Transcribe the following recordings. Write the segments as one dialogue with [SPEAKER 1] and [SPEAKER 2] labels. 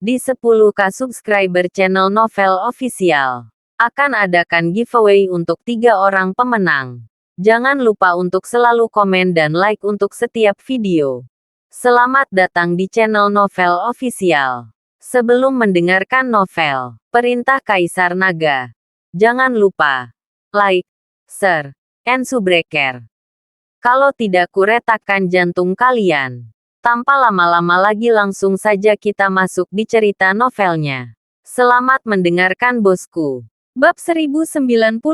[SPEAKER 1] Di 10K subscriber channel Novel Official, akan adakan giveaway untuk 3 orang pemenang. Jangan lupa untuk selalu komen dan like untuk setiap video. Selamat datang di channel Novel Official. Sebelum mendengarkan novel, Perintah Kaisar Naga, jangan lupa like, share, and subscribe. Kalau tidak kuretakkan jantung kalian. Tanpa lama-lama lagi langsung saja kita masuk di cerita novelnya. Selamat mendengarkan bosku. Bab 1096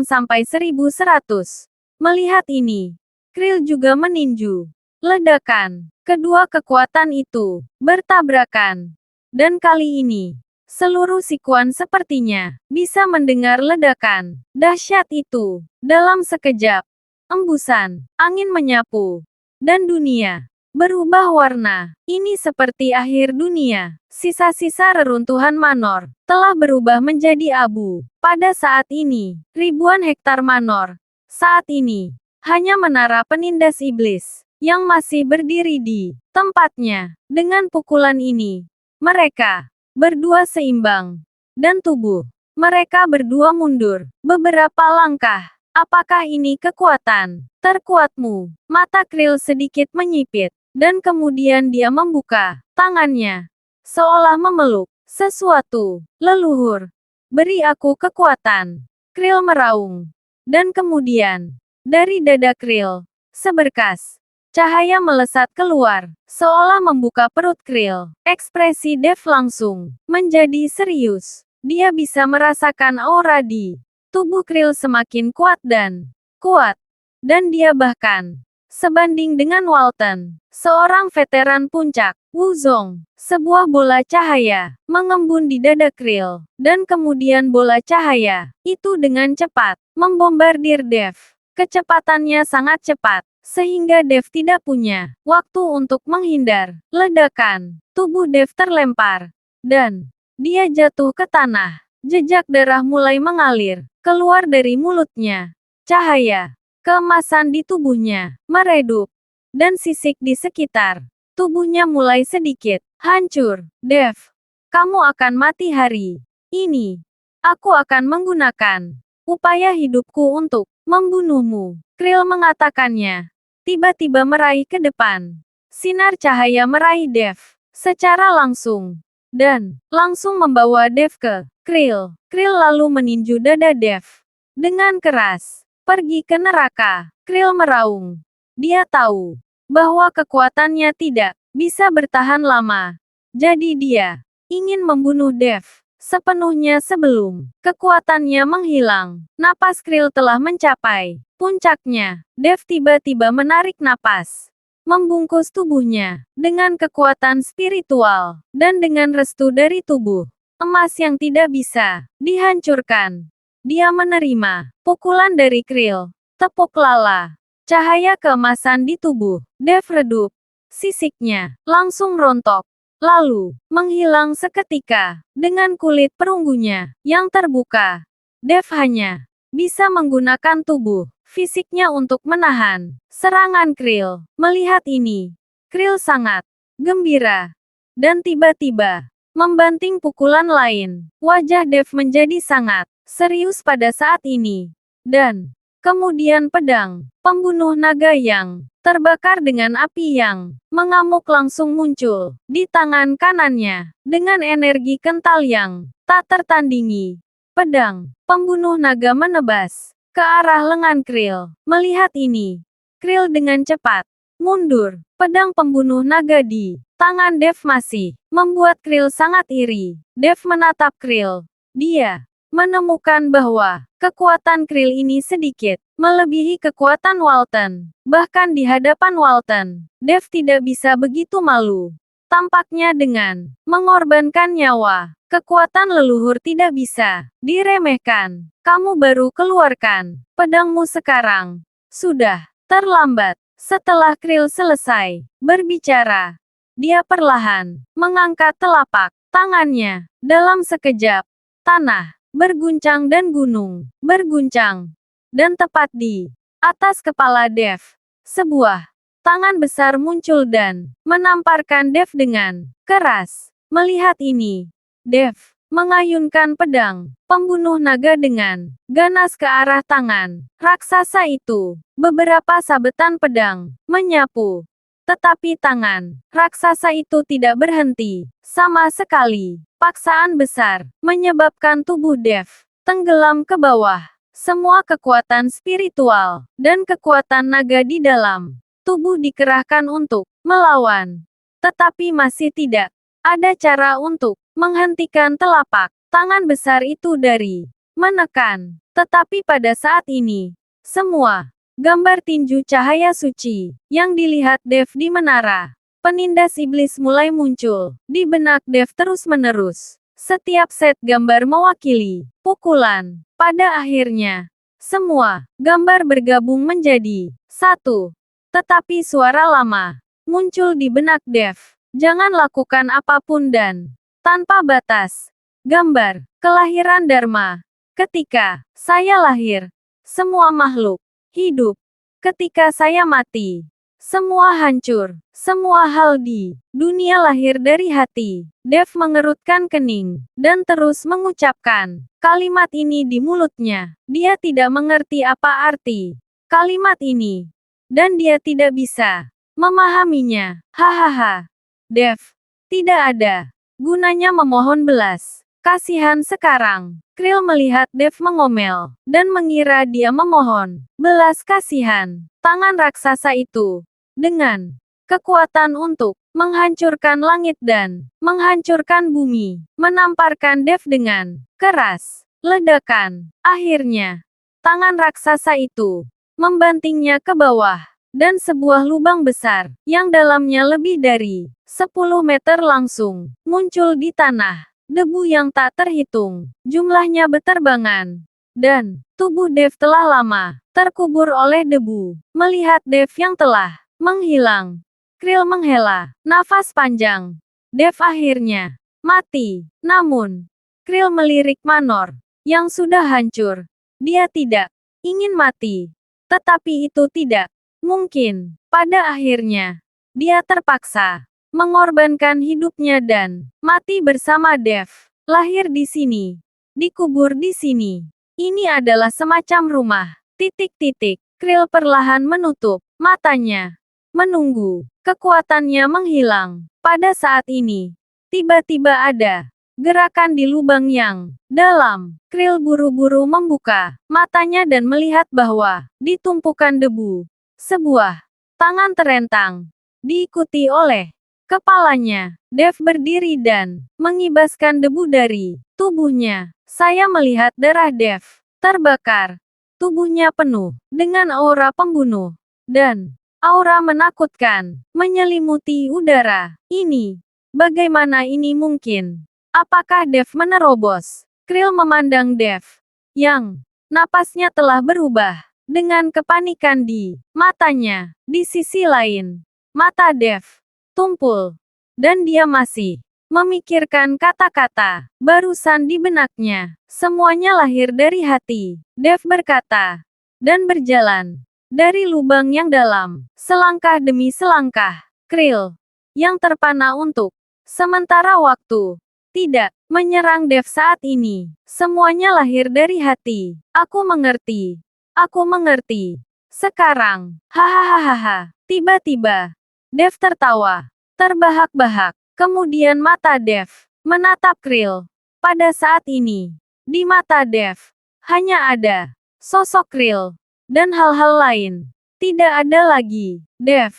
[SPEAKER 1] sampai 1100. Melihat ini, Krill juga meninju. Ledakan. Kedua kekuatan itu bertabrakan. Dan kali ini, seluruh sikuan sepertinya bisa mendengar ledakan dahsyat itu. Dalam sekejap, embusan angin menyapu dan dunia berubah warna. Ini seperti akhir dunia. Sisa-sisa reruntuhan Manor telah berubah menjadi abu. Pada saat ini, ribuan hektar Manor saat ini hanya menara penindas iblis yang masih berdiri di tempatnya. Dengan pukulan ini, mereka berdua seimbang dan tubuh mereka berdua mundur beberapa langkah. Apakah ini kekuatan terkuatmu? Mata Krill sedikit menyipit. Dan kemudian dia membuka tangannya, seolah memeluk sesuatu. Leluhur, beri aku kekuatan. Krill meraung. Dan kemudian, dari dada Krill, seberkas cahaya melesat keluar, seolah membuka perut Krill. Ekspresi Dev langsung menjadi serius. Dia bisa merasakan aura di tubuh Krill semakin kuat. Dan dia bahkan sebanding dengan Walton, seorang veteran puncak. Wuzong, sebuah bola cahaya, mengembun di dada Krill, dan kemudian bola cahaya itu dengan cepat membombardir Dev. Kecepatannya sangat cepat, sehingga Dev tidak punya waktu untuk menghindar. Ledakan, tubuh Dev terlempar, dan dia jatuh ke tanah. Jejak darah mulai mengalir keluar dari mulutnya. Cahaya keemasan di tubuhnya meredup, dan sisik di sekitar tubuhnya mulai sedikit hancur. Dev, kamu akan mati hari ini. Aku akan menggunakan upaya hidupku untuk membunuhmu. Krill mengatakannya, tiba-tiba meraih ke depan. Sinar cahaya meraih Dev secara langsung, dan langsung membawa Dev ke Krill. Krill lalu meninju dada Dev dengan keras. Pergi ke neraka, Krill meraung. Dia tahu bahwa kekuatannya tidak bisa bertahan lama. Jadi dia ingin membunuh Dev sepenuhnya sebelum kekuatannya menghilang. Napas Krill telah mencapai puncaknya. Dev tiba-tiba menarik napas, membungkus tubuhnya dengan kekuatan spiritual, dan dengan restu dari tubuh emas yang tidak bisa dihancurkan. Dia menerima pukulan dari Krill. Tepuk lala. Cahaya keemasan di tubuh Dev redup. Sisiknya langsung rontok, lalu menghilang seketika. Dengan kulit perunggunya yang terbuka, Dev hanya bisa menggunakan tubuh fisiknya untuk menahan serangan Krill. Melihat ini, Krill sangat gembira dan tiba-tiba membanting pukulan lain. Wajah Dev menjadi sangat serius pada saat ini. Dan kemudian pedang pembunuh naga yang terbakar dengan api yang mengamuk langsung muncul di tangan kanannya. Dengan energi kental yang tak tertandingi, pedang pembunuh naga menebas ke arah lengan Krill. Melihat ini, Krill dengan cepat mundur. Pedang pembunuh naga di tangan Dev masih membuat Krill sangat iri. Dev menatap Krill. Dia menemukan bahwa kekuatan Krill ini sedikit melebihi kekuatan Walton. Bahkan di hadapan Walton, Dev tidak bisa begitu malu. Tampaknya dengan mengorbankan nyawa, kekuatan leluhur tidak bisa diremehkan. Kamu baru keluarkan pedangmu sekarang. Sudah terlambat. Setelah Krill selesai berbicara, dia perlahan mengangkat telapak tangannya. Dalam sekejap, tanah berguncang dan gunung berguncang. Dan tepat di atas kepala Dev, sebuah tangan besar muncul dan menamparkan Dev dengan keras. Melihat ini, Dev mengayunkan pedang pembunuh naga dengan ganas ke arah tangan raksasa itu. Beberapa sabetan pedang menyapu. Tetapi tangan raksasa itu tidak berhenti sama sekali. Paksaan besar menyebabkan tubuh Dev tenggelam ke bawah. Semua kekuatan spiritual dan kekuatan naga di dalam tubuh dikerahkan untuk melawan. Tetapi masih tidak ada cara untuk menghentikan telapak tangan besar itu dari menekan. Tetapi pada saat ini, semua gambar tinju cahaya suci yang dilihat Dev di menara penindas iblis mulai muncul di benak Dev terus-menerus. Setiap set gambar mewakili pukulan. Pada akhirnya, semua gambar bergabung menjadi satu. Tetapi suara lama muncul di benak Dev. Jangan lakukan apapun dan tanpa batas. Gambar kelahiran Dharma. Ketika saya lahir, semua makhluk hidup. Ketika saya mati, semua hancur. Semua hal di dunia lahir dari hati. Dev mengerutkan kening dan terus mengucapkan kalimat ini di mulutnya. Dia tidak mengerti apa arti kalimat ini, dan dia tidak bisa memahaminya. Hahaha. Dev, tidak ada gunanya memohon belas kasihan sekarang. Krill melihat Dev mengomel dan mengira dia memohon belas kasihan. Tangan raksasa itu dengan kekuatan untuk menghancurkan langit dan menghancurkan bumi, menamparkan Dev dengan keras. Ledakan. Akhirnya, tangan raksasa itu membantingnya ke bawah, dan sebuah lubang besar, yang dalamnya lebih dari 10 meter langsung muncul di tanah. Debu yang tak terhitung jumlahnya beterbangan, dan tubuh Dev telah lama terkubur oleh debu. Melihat Dev yang telah menghilang, Krill menghela nafas panjang. Dev akhirnya mati. Namun, Krill melirik Manor yang sudah hancur. Dia tidak ingin mati, tetapi itu tidak mungkin. Pada akhirnya, dia terpaksa mengorbankan hidupnya dan mati bersama Dev. Lahir di sini, dikubur di sini. Ini adalah semacam rumah. Titik-titik. Krill perlahan menutup matanya, menunggu kekuatannya menghilang. Pada saat ini, tiba-tiba ada gerakan di lubang yang dalam. Krill buru-buru membuka matanya dan melihat bahwa di tumpukan debu, sebuah tangan terentang, diikuti oleh kepalanya. Dev berdiri dan mengibaskan debu dari tubuhnya. Saya melihat darah Dev terbakar. Tubuhnya penuh dengan aura pembunuh dan aura menakutkan menyelimuti udara. Ini, bagaimana ini mungkin? Apakah Dev menerobos? Krill memandang Dev yang napasnya telah berubah dengan kepanikan di matanya. Di sisi lain, mata Dev tumpul, dan dia masih memikirkan kata-kata barusan di benaknya. Semuanya lahir dari hati, Dev berkata, dan berjalan dari lubang yang dalam, selangkah demi selangkah. Krill yang terpana untuk sementara waktu tidak menyerang Dev saat ini. Semuanya lahir dari hati. Aku mengerti. Aku mengerti. Sekarang, hahaha. Tiba-tiba, Dev tertawa terbahak-bahak. Kemudian mata Dev menatap Krill. Pada saat ini, di mata Dev hanya ada sosok Krill dan hal-hal lain. Tidak ada lagi. Dev,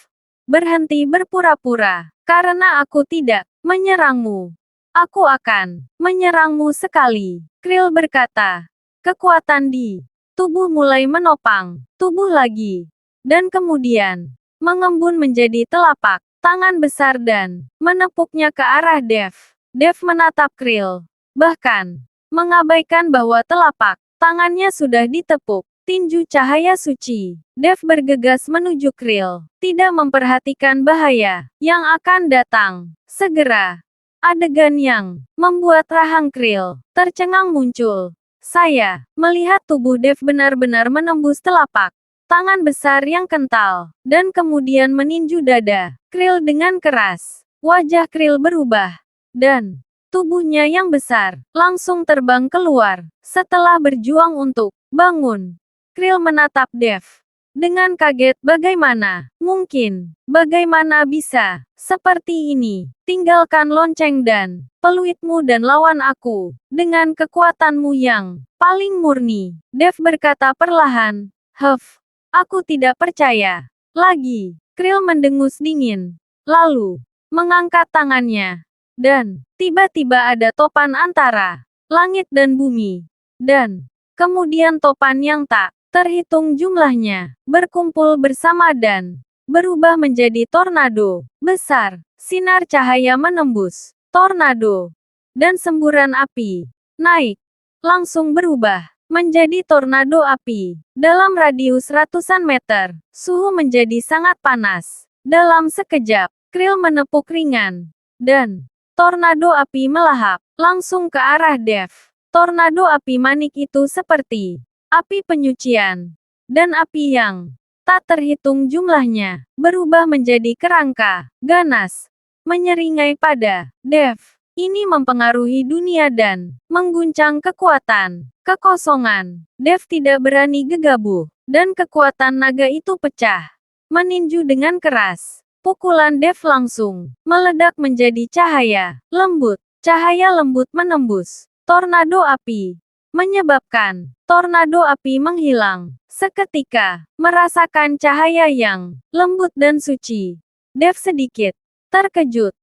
[SPEAKER 1] berhenti berpura-pura, karena aku tidak menyerangmu. Aku akan menyerangmu sekali. Krill berkata. Kekuatan di tubuh mulai menopang tubuh lagi, dan kemudian mengembun menjadi telapak tangan besar dan menepuknya ke arah Dev. Dev menatap Krill, bahkan mengabaikan bahwa telapak tangannya sudah ditepuk tinju cahaya suci. Dev bergegas menuju Krill, tidak memperhatikan bahaya yang akan datang. Segera, adegan yang membuat rahang Krill tercengang muncul. Saya melihat tubuh Dev benar-benar menembus telapak tangan besar yang kental, dan kemudian meninju dada Krill dengan keras. Wajah Krill berubah. Dan tubuhnya yang besar langsung terbang keluar. Setelah berjuang untuk bangun, Krill menatap Dev dengan kaget. Bagaimana mungkin? Bagaimana bisa seperti ini? Tinggalkan lonceng dan peluitmu dan lawan aku dengan kekuatanmu yang paling murni. Dev berkata perlahan. Huff, aku tidak percaya. Lagi, Krill mendengus dingin. Lalu, mengangkat tangannya. Dan, tiba-tiba ada topan antara langit dan bumi. Dan, kemudian topan yang tak terhitung jumlahnya berkumpul bersama dan berubah menjadi tornado besar. Sinar cahaya menembus tornado, dan semburan api naik, langsung berubah menjadi tornado api. Dalam radius ratusan meter, suhu menjadi sangat panas. Dalam sekejap, Krill menepuk ringan, dan tornado api melahap langsung ke arah Dev. Tornado api manik itu seperti api penyucian, dan api yang tak terhitung jumlahnya berubah menjadi kerangka ganas, menyeringai pada Dev. Ini mempengaruhi dunia dan mengguncang kekuatan kekosongan. Dev tidak berani gegabah, dan kekuatan naga itu pecah meninju dengan keras. Pukulan Dev langsung meledak menjadi cahaya lembut. Cahaya lembut menembus tornado api, menyebabkan tornado api menghilang. Seketika, merasakan cahaya yang lembut dan suci, Dev sedikit terkejut.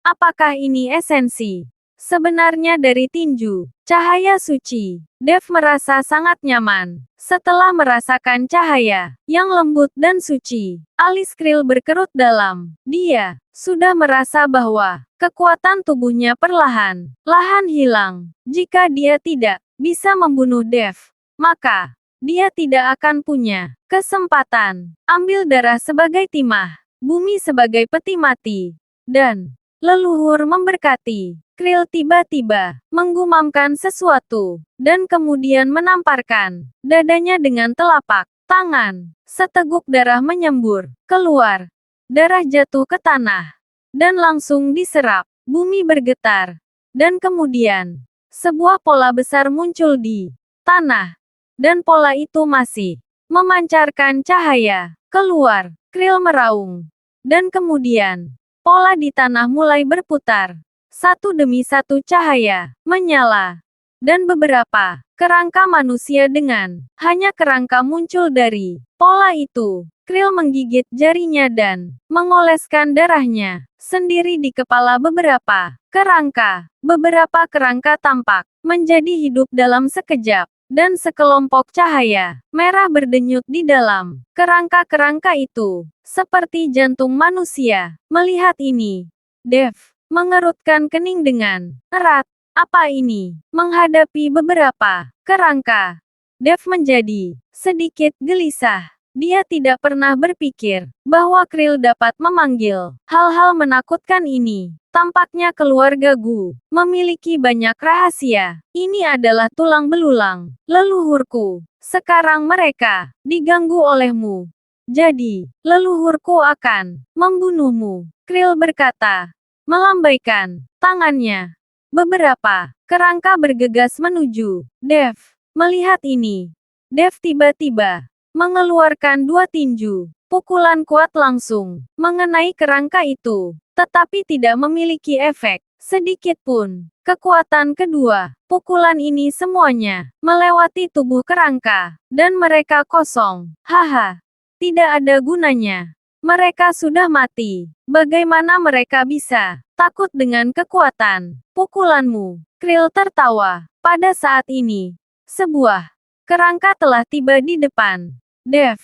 [SPEAKER 1] Apakah ini esensi sebenarnya dari tinju cahaya suci? Dev merasa sangat nyaman setelah merasakan cahaya yang lembut dan suci. Alis Krill berkerut dalam. Dia sudah merasa bahwa kekuatan tubuhnya perlahan-lahan hilang. Jika dia tidak bisa membunuh Dev, maka dia tidak akan punya kesempatan ambil darah sebagai timah, bumi sebagai peti mati, dan leluhur memberkati. Krill tiba-tiba menggumamkan sesuatu, dan kemudian menamparkan dadanya dengan telapak tangan. Seteguk darah menyembur keluar. Darah jatuh ke tanah, dan langsung diserap. Bumi bergetar, dan kemudian sebuah pola besar muncul di tanah, dan pola itu masih memancarkan cahaya keluar. Krill meraung, dan kemudian pola di tanah mulai berputar. Satu demi satu cahaya menyala, dan beberapa kerangka manusia dengan hanya kerangka muncul dari pola itu. Krill menggigit jarinya dan mengoleskan darahnya sendiri di kepala beberapa kerangka. Beberapa kerangka tampak menjadi hidup dalam sekejap, dan sekelompok cahaya merah berdenyut di dalam kerangka-kerangka itu, seperti jantung manusia. Melihat ini, Dev mengerutkan kening dengan erat. Apa ini? Menghadapi beberapa kerangka, Dev menjadi sedikit gelisah. Dia tidak pernah berpikir bahwa Krill dapat memanggil hal-hal menakutkan ini. Tampaknya keluarga Gu memiliki banyak rahasia. Ini adalah tulang belulang leluhurku. Sekarang mereka diganggu olehmu. Jadi, leluhurku akan membunuhmu. Krill berkata, melambaikan tangannya. Beberapa kerangka bergegas menuju Dev. Melihat ini, Dev tiba-tiba mengeluarkan dua tinju. Pukulan kuat langsung mengenai kerangka itu, tetapi tidak memiliki efek sedikit pun. Kekuatan kedua pukulan ini semuanya melewati tubuh kerangka, dan mereka kosong. Haha, tidak ada gunanya. Mereka sudah mati. Bagaimana mereka bisa takut dengan kekuatan pukulanmu? Krill tertawa. Pada saat ini, sebuah kerangka telah tiba di depan Dev,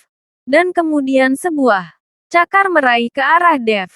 [SPEAKER 1] dan kemudian sebuah cakar meraih ke arah Dev.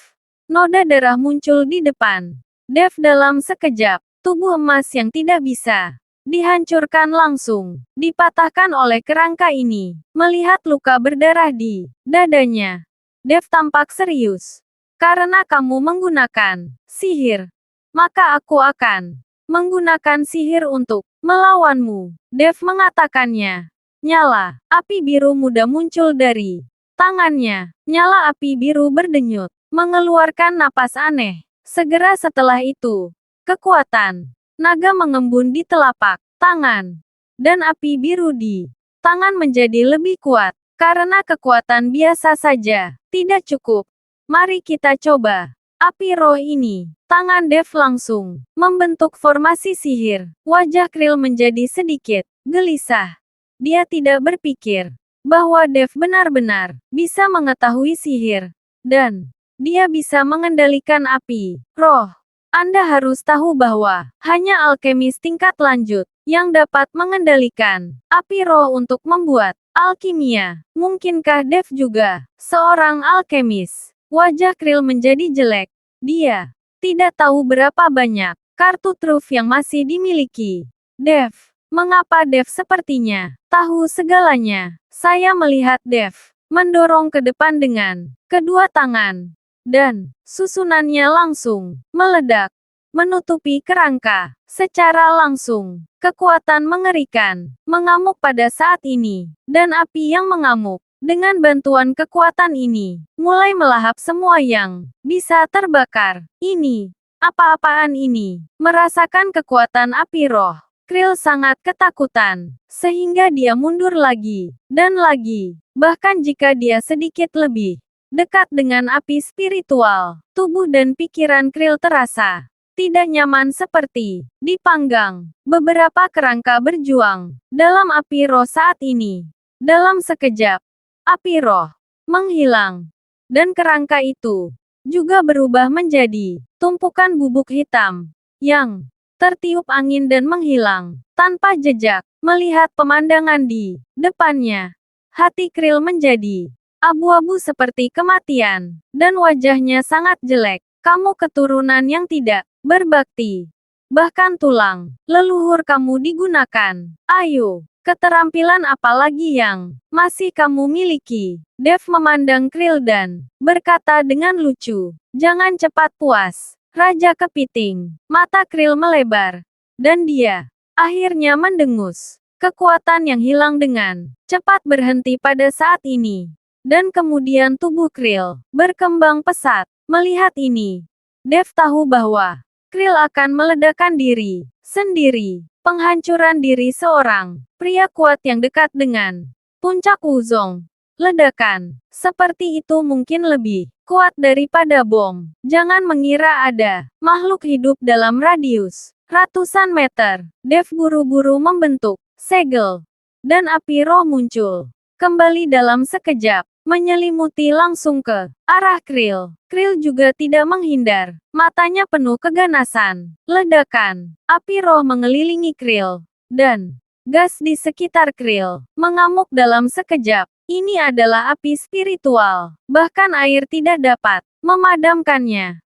[SPEAKER 1] Noda darah muncul di depan Dev dalam sekejap. Tubuh emas yang tidak bisa dihancurkan langsung dipatahkan oleh kerangka ini. Melihat luka berdarah di dadanya, Dev tampak serius. Karena kamu menggunakan sihir, maka aku akan menggunakan sihir untuk melawanmu. Dev mengatakannya. Nyala api biru muda muncul dari tangannya. Nyala api biru berdenyut, mengeluarkan napas aneh. Segera setelah itu, kekuatan naga mengembun di telapak tangan, dan api biru di tangan menjadi lebih kuat. Karena kekuatan biasa saja tidak cukup. Mari kita coba. Api roh ini. Tangan Dev langsung membentuk formasi sihir. Wajah Krill menjadi sedikit gelisah. Dia tidak berpikir bahwa Dev benar-benar bisa mengetahui sihir. Dan dia bisa mengendalikan api roh. Anda harus tahu bahwa hanya alkemis tingkat lanjut yang dapat mengendalikan api roh untuk membuat alkimia. Mungkinkah Dev juga seorang alkemis? Wajah Krill menjadi jelek. Dia tidak tahu berapa banyak kartu truf yang masih dimiliki Dev. Mengapa Dev sepertinya tahu segalanya? Saya melihat Dev mendorong ke depan dengan kedua tangan, dan susunannya langsung meledak, menutupi kerangka. Secara langsung, kekuatan mengerikan mengamuk pada saat ini, dan api yang mengamuk dengan bantuan kekuatan ini mulai melahap semua yang bisa terbakar. Ini apa-apaan ini? Merasakan kekuatan api roh, Krill sangat ketakutan, sehingga dia mundur lagi dan lagi. Bahkan jika dia sedikit lebih dekat dengan api spiritual, tubuh dan pikiran Krill terasa tidak nyaman seperti dipanggang. Beberapa kerangka berjuang dalam api roh saat ini. Dalam sekejap, api roh menghilang, dan kerangka itu juga berubah menjadi tumpukan bubuk hitam yang tertiup angin dan menghilang tanpa jejak. Melihat pemandangan di depannya, hati Krill menjadi abu-abu seperti kematian, dan wajahnya sangat jelek. Kamu keturunan yang tidak berbakti. Bahkan tulang leluhur kamu digunakan. Ayo, keterampilan apa lagi yang masih kamu miliki? Dev memandang Krill dan berkata dengan lucu, "Jangan cepat puas, Raja Kepiting." Mata Krill melebar, dan dia akhirnya mendengus. Kekuatan yang hilang dengan cepat berhenti pada saat ini. Dan kemudian tubuh Krill berkembang pesat. Melihat ini, Dev tahu bahwa Krill akan meledakkan diri sendiri. Penghancuran diri seorang pria kuat yang dekat dengan puncak Wuzong. Ledakan seperti itu mungkin lebih kuat daripada bom. Jangan mengira ada makhluk hidup dalam radius ratusan meter. Dev buru-buru membentuk segel, dan api roh muncul kembali dalam sekejap, menyelimuti langsung ke arah Krill. Krill juga tidak menghindar. Matanya penuh keganasan. Ledakan api roh mengelilingi Krill, dan gas di sekitar Krill mengamuk dalam sekejap. Ini adalah api spiritual. Bahkan air tidak dapat memadamkannya.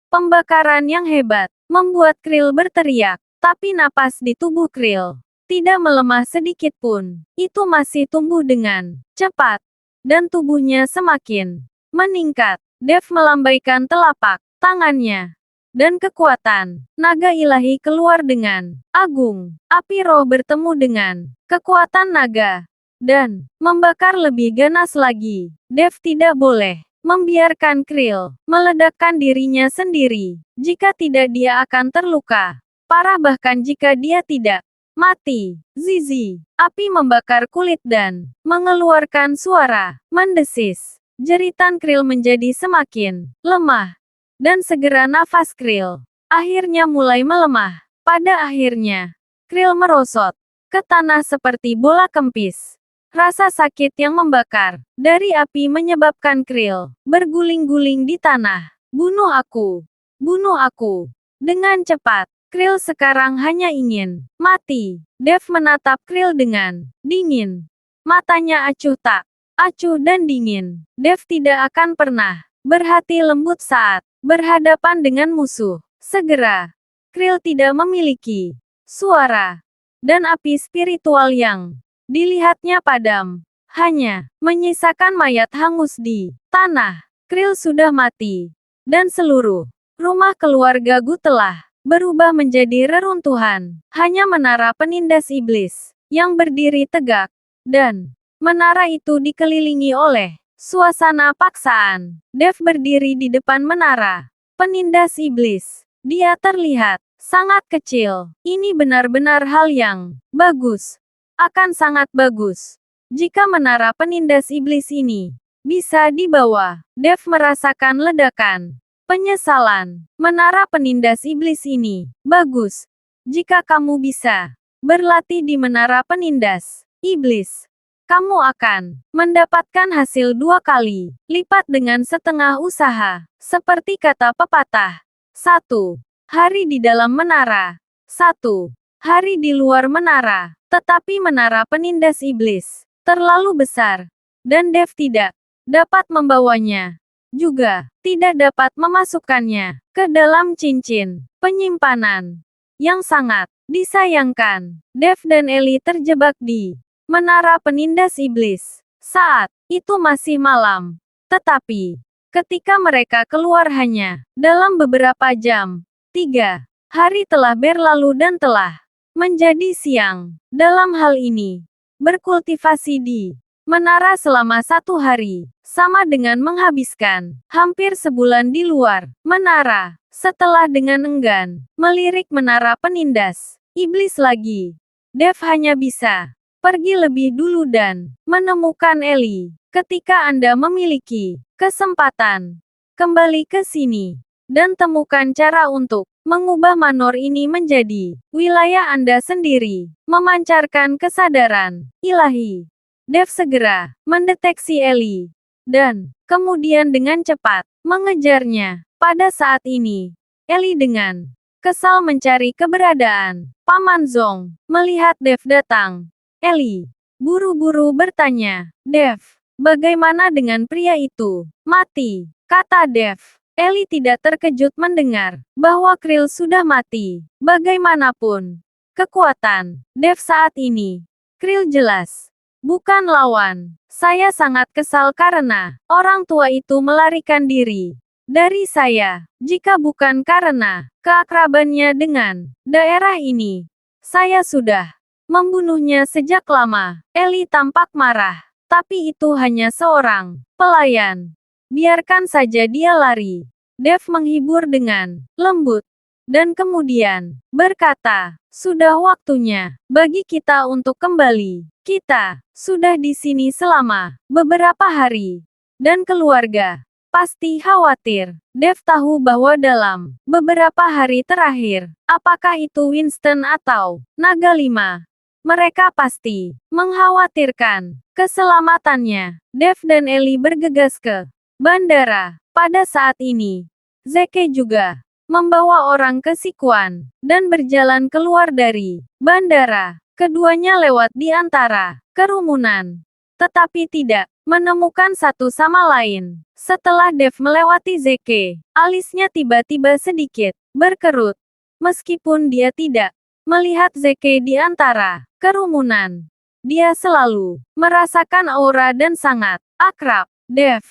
[SPEAKER 1] Pembakaran yang hebat membuat Krill berteriak. Tapi napas di tubuh Krill tidak melemah sedikit pun. Itu masih tumbuh dengan cepat, dan tubuhnya semakin meningkat. Dev melambaikan telapak tangannya, dan kekuatan naga ilahi keluar dengan agung. Api roh bertemu dengan kekuatan naga, dan membakar lebih ganas lagi. Dev tidak boleh membiarkan Krill meledakkan dirinya sendiri. Jika tidak, dia akan terluka parah, bahkan jika dia tidak mati. Zizi, api membakar kulit dan mengeluarkan suara mendesis. Jeritan Krill menjadi semakin lemah, dan segera nafas Krill akhirnya mulai melemah. Pada akhirnya, Krill merosot ke tanah seperti bola kempis. Rasa sakit yang membakar dari api menyebabkan Krill berguling-guling di tanah. Bunuh aku! Bunuh aku! Dengan cepat, Krill sekarang hanya ingin mati. Dev menatap Krill dengan dingin. Matanya acuh tak acuh dan dingin. Dev tidak akan pernah berhati lembut saat berhadapan dengan musuh. Segera, Krill tidak memiliki suara, dan api spiritual yang dilihatnya padam, hanya menyisakan mayat hangus di tanah. Krill sudah mati, dan seluruh rumah keluarga Gu telah berubah menjadi reruntuhan. Hanya menara penindas iblis yang berdiri tegak, dan menara itu dikelilingi oleh suasana paksaan. Dev berdiri di depan menara, Penindas iblis. Dia terlihat sangat kecil. Ini benar-benar hal yang bagus. Akan sangat bagus. Jika menara penindas iblis ini bisa dibawa. Dev merasakan ledakan penyesalan. Menara penindas iblis ini bagus. Jika kamu bisa berlatih di menara penindas iblis, kamu akan mendapatkan hasil 2 kali lipat dengan setengah usaha. Seperti kata pepatah, 1 hari di dalam menara, 1 hari di luar menara. Tetapi menara penindas iblis terlalu besar, dan Dev tidak dapat membawanya. Juga tidak dapat memasukkannya ke dalam cincin penyimpanan. Yang sangat disayangkan, Dev dan Ellie terjebak di menara penindas iblis. Saat itu masih malam. Tetapi, ketika mereka keluar hanya dalam beberapa jam, 3 hari telah berlalu dan telah menjadi siang. Dalam hal ini, berkultivasi di menara selama 1 hari, sama dengan menghabiskan hampir sebulan di luar menara. Setelah dengan enggan melirik menara penindas iblis lagi, Dev hanya bisa pergi lebih dulu dan menemukan Ellie. Ketika Anda memiliki kesempatan, kembali ke sini dan temukan cara untuk mengubah manor ini menjadi wilayah Anda sendiri, memancarkan kesadaran ilahi. Dev segera mendeteksi Ellie dan kemudian dengan cepat mengejarnya. Pada saat ini, Ellie dengan kesal mencari keberadaan Paman Zong. Melihat Dev datang, Ellie buru-buru bertanya, "Dev, bagaimana dengan pria itu?" "Mati," kata Dev. Ellie tidak terkejut mendengar bahwa Krill sudah mati. Bagaimanapun kekuatan Dev saat ini, Krill jelas bukan lawan. Saya sangat kesal karena orang tua itu melarikan diri dari saya. Jika bukan karena keakrabannya dengan daerah ini, saya sudah membunuhnya sejak lama. Ellie tampak marah. Tapi itu hanya seorang pelayan. Biarkan saja dia lari. Dev menghibur dengan lembut. Dan kemudian berkata, "Sudah waktunya bagi kita untuk kembali. Kita sudah di sini selama beberapa hari. Dan keluarga pasti khawatir." Dev tahu bahwa dalam beberapa hari terakhir, apakah itu Winston atau Naga 5, mereka pasti mengkhawatirkan keselamatannya. Dev dan Ellie bergegas ke bandara. Pada saat ini, Zeke juga membawa orang ke Sichuan dan berjalan keluar dari bandara. Keduanya lewat di antara kerumunan, tetapi tidak menemukan satu sama lain. Setelah Dev melewati Zeke, alisnya tiba-tiba sedikit berkerut. Meskipun dia tidak melihat Zeke di antara kerumunan, dia selalu merasakan aura dan sangat akrab. "Dev,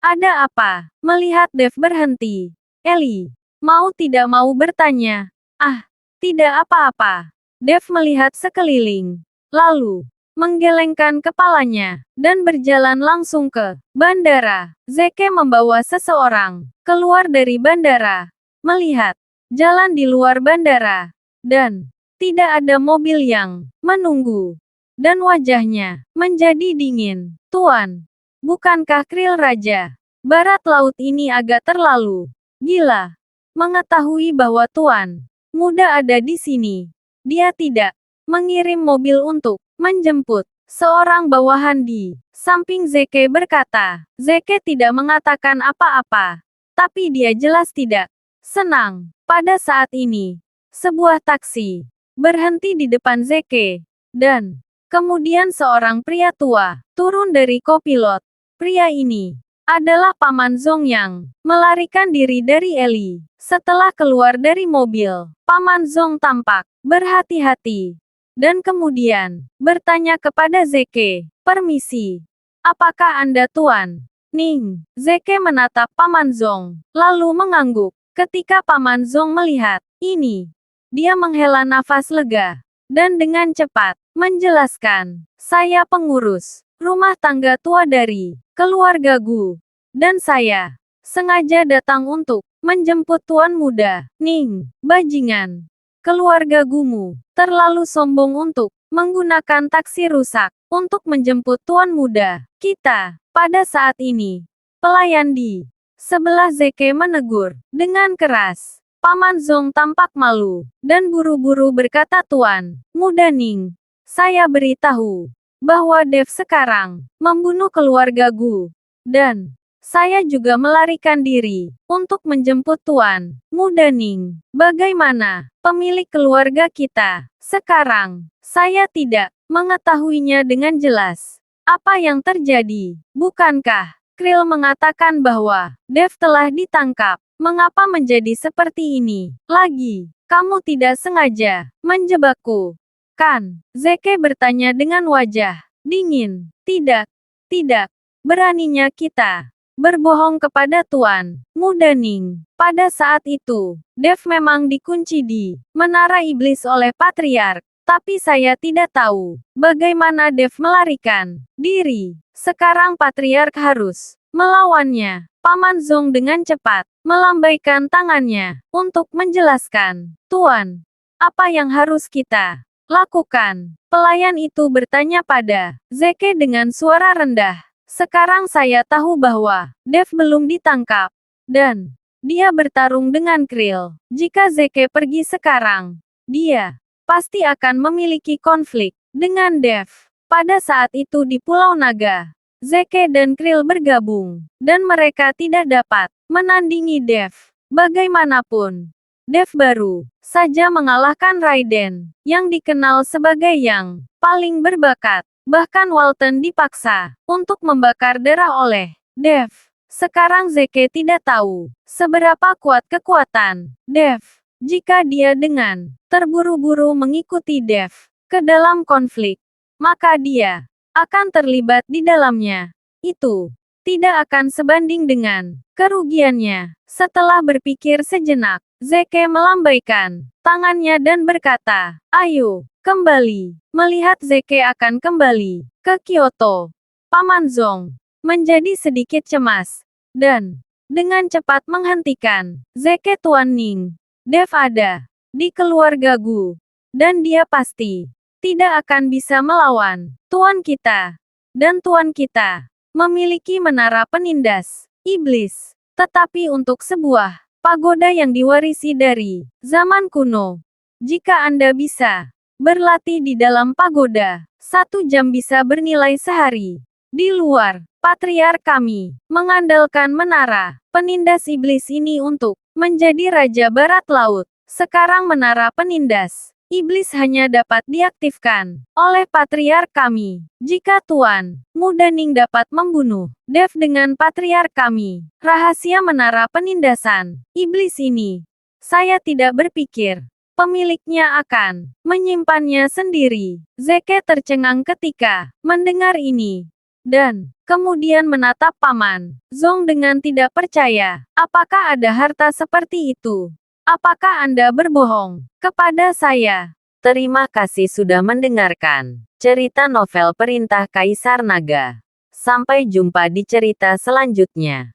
[SPEAKER 1] ada apa?" Melihat Dev berhenti, Ellie mau tidak mau bertanya. "Ah, tidak apa-apa." Dev melihat sekeliling, lalu menggelengkan kepalanya, dan berjalan langsung ke bandara. Zeke membawa seseorang keluar dari bandara, melihat jalan di luar bandara, dan tidak ada mobil yang menunggu. Dan wajahnya menjadi dingin. "Tuan, bukankah Krill Raja Barat Laut ini agak terlalu gila mengetahui bahwa Tuan Muda ada di sini? Dia tidak mengirim mobil untuk menjemput seorang bawahan di samping Zeke," berkata. Zeke tidak mengatakan apa-apa, tapi dia jelas tidak senang. Pada saat ini, sebuah taksi berhenti di depan Zeke, dan kemudian seorang pria tua turun dari kopilot. Pria ini adalah Paman Zong yang melarikan diri dari Ellie. Setelah keluar dari mobil, Paman Zong tampak berhati-hati. Dan kemudian bertanya kepada Zeke, "Permisi, apakah Anda Tuan Ning?" Zeke menatap Paman Zong, lalu mengangguk. Ketika Paman Zong melihat ini, dia menghela nafas lega, dan dengan cepat menjelaskan, "Saya pengurus rumah tangga tua dari keluarga Gu, dan saya sengaja datang untuk menjemput Tuan Muda, Ning, bajingan. Keluarga Gumu terlalu sombong untuk menggunakan taksi rusak untuk menjemput Tuan Muda kita. Pada saat ini, pelayan di sebelah Zeke menegur dengan keras. Paman Zong tampak malu dan buru-buru berkata, Tuan Muda Ning, saya beritahu bahwa Dev sekarang membunuh keluarga Gu. Dan saya juga melarikan diri untuk menjemput Tuan Muda Ning. Bagaimana pemilik keluarga kita sekarang? Saya tidak mengetahuinya dengan jelas. Apa yang terjadi? Bukankah Krill mengatakan bahwa Dev telah ditangkap? Mengapa menjadi seperti ini? Lagi, kamu tidak sengaja menjebakku, kan? Zeke bertanya dengan wajah dingin. Tidak, tidak. Beraninya kita berbohong kepada Tuan Muda Ning. Pada saat itu, Dev memang dikunci di Menara Iblis oleh Patriark. Tapi saya tidak tahu bagaimana Dev melarikan diri. Sekarang Patriark harus melawannya. Paman Zong dengan cepat melambaikan tangannya untuk menjelaskan. Tuan, apa yang harus kita lakukan? Pelayan itu bertanya pada Zeke dengan suara rendah. Sekarang saya tahu bahwa Dev belum ditangkap. Dan dia bertarung dengan Krill. Jika Zeke pergi sekarang, dia pasti akan memiliki konflik dengan Dev. Pada saat itu di Pulau Naga, Zeke dan Krill bergabung, dan mereka tidak dapat menandingi Dev. Bagaimanapun, Dev baru saja mengalahkan Raiden, yang dikenal sebagai yang paling berbakat. Bahkan Walton dipaksa untuk membakar darah oleh Dev. Sekarang Zeke tidak tahu seberapa kuat kekuatan Dev. Jika dia dengan terburu-buru mengikuti Dev ke dalam konflik, maka dia akan terlibat di dalamnya. Itu tidak akan sebanding dengan kerugiannya. Setelah berpikir sejenak, Zeke melambaikan tangannya dan berkata, ayo, kembali. Melihat Zeke akan kembali ke Kyoto, Paman Zong menjadi sedikit cemas. Dan dengan cepat menghentikan, Zeke Tuan Ning, Dev ada di keluarga Gu. Dan dia pasti tidak akan bisa melawan Tuan kita. Dan Tuan kita memiliki menara penindas iblis. Tetapi untuk sebuah pagoda yang diwarisi dari zaman kuno, jika Anda bisa berlatih di dalam pagoda, 1 jam bisa bernilai sehari. Di luar, Patriark kami mengandalkan menara penindas iblis ini untuk menjadi Raja Barat Laut. Sekarang menara penindas iblis hanya dapat diaktifkan oleh Patriark kami. Jika Tuan Muda Ning dapat membunuh Dev dengan Patriark kami, rahasia menara penindasan iblis ini, saya tidak berpikir pemiliknya akan menyimpannya sendiri. Zeke tercengang ketika mendengar ini. Dan kemudian menatap Paman Zong dengan tidak percaya. Apakah ada harta seperti itu? Apakah Anda berbohong kepada saya? Terima kasih sudah mendengarkan cerita novel Perintah Kaisar Naga. Sampai jumpa di cerita selanjutnya.